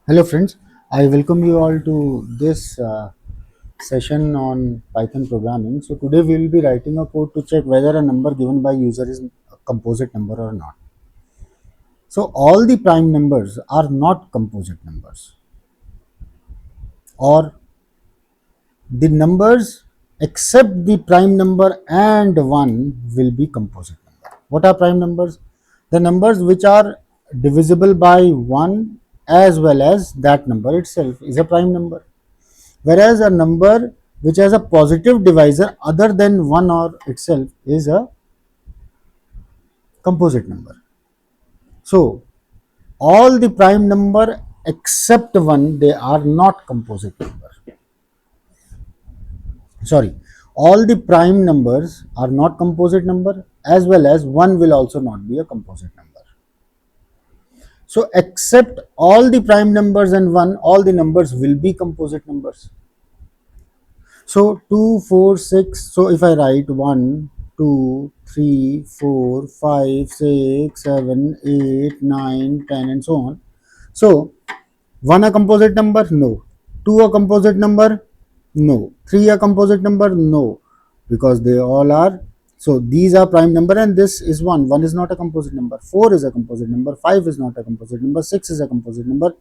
Hello friends, I welcome you all to this session on Python programming. So today we will be writing a code to check whether a number given by user is a composite number or not. So all the prime numbers are not composite numbers, or the numbers except the prime number and 1 will be composite number. What are prime numbers? The numbers which are divisible by 1 as well as that number itself is a prime number. Whereas a number which has a positive divisor other than 1 or itself is a composite number. So all the prime number except 1, they are not composite number. Sorry, all the prime numbers are not composite number, as well as 1 will also not be a composite number. So except all the prime numbers and 1, all the numbers will be composite numbers. So 2, 4, 6. So if I write 1, 2, 3, 4, 5, 6, 7, 8, 9, 10, and so on. So 1 a composite number? No. 2 a composite number? No. 3 a composite number? No. Because they all are. So these are prime number and this is 1. 1 is not a composite number. 4 is a composite number. 5 is not a composite number. 6 is a composite number.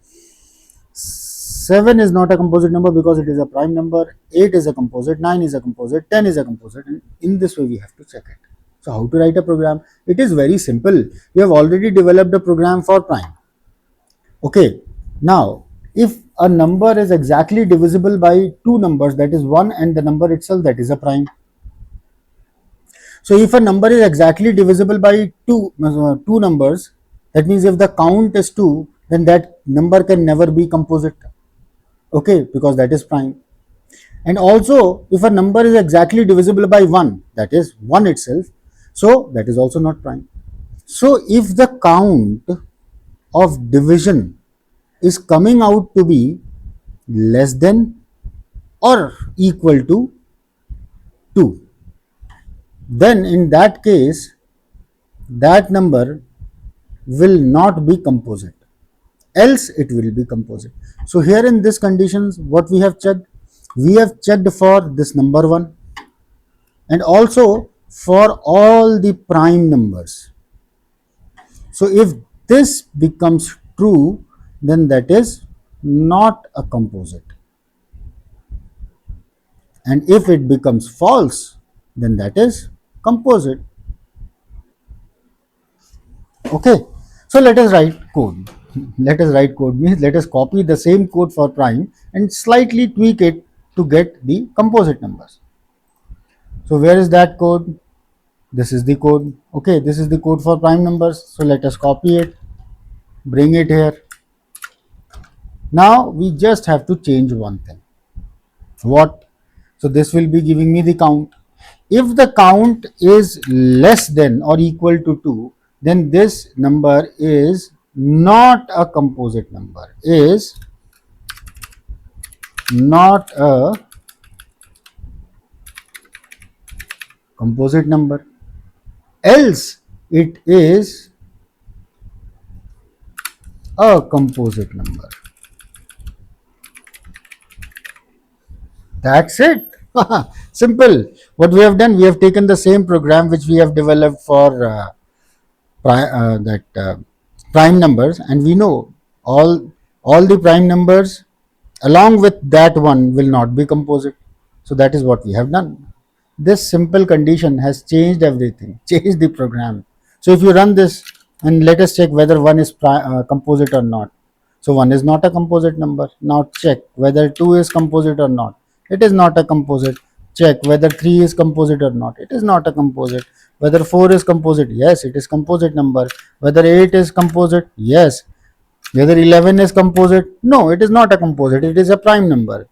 7 is not a composite number because it is a prime number. 8 is a composite, 9 is a composite, 10 is a composite, and in this way we have to check it. So how to write a program? It is very simple. We have already developed a program for prime. Okay, now if a number is exactly divisible by two numbers, that is 1 and the number itself, that is a prime. So if a number is exactly divisible by two numbers, that means if the count is 2, then that number can never be composite. Okay, because that is prime. And also if a number is exactly divisible by 1, that is 1 itself, so that is also not prime. So if the count of division is coming out to be less than or equal to 2, then in that case that number will not be composite, else it will be composite. So here in this conditions, what we have checked? We have checked for this number 1 and also for all the prime numbers. So if this becomes true, then that is not a composite. And if it becomes false, then that is composite. Okay, so let us write code. Let us write code means let us copy the same code for prime and slightly tweak it to get the composite numbers. So where is that code? This is the code. Okay, this is the code for prime numbers. So let us copy it, bring it here. Now we just have to change one thing. What? So this will be giving me the count. If the count is less than or equal to 2, then this number is not a composite number, is not a composite number, else it is a composite number. That's it. Simple. What we have done, we have taken the same program which we have developed for prime numbers, and we know all the prime numbers along with that one will not be composite. So that is what we have done. This simple condition has changed everything, changed the program. So if you run this and let us check whether 1 is composite or not. So 1 is not a composite number. Now check whether 2 is composite or not. It is not a composite. Check whether 3 is composite or not. It is not a composite. Whether 4 is composite. Yes, it is composite number. Whether 8 is composite. Yes. Whether 11 is composite. No, it is not a composite. It is a prime number.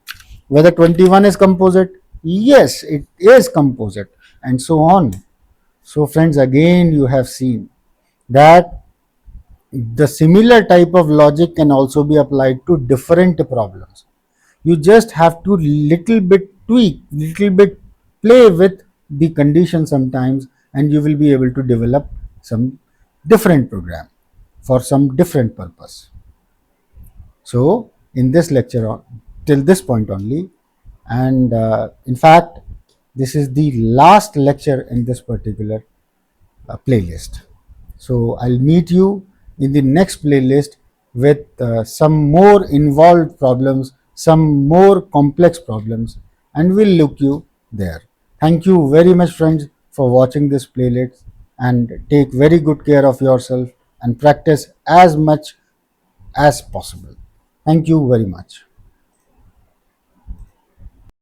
Whether 21 is composite. Yes, it is composite, and so on. So friends, again you have seen that the similar type of logic can also be applied to different problems. You just have to little bit tweak, little bit play with the condition sometimes, and you will be able to develop some different program for some different purpose. So in this lecture till this point only, and in fact this is the last lecture in this particular playlist. So I'll meet you in the next playlist with some more involved problems, some more complex problems, and we'll look you there. Thank you very much, friends, for watching this playlist, and take very good care of yourself and practice as much as possible. Thank you very much.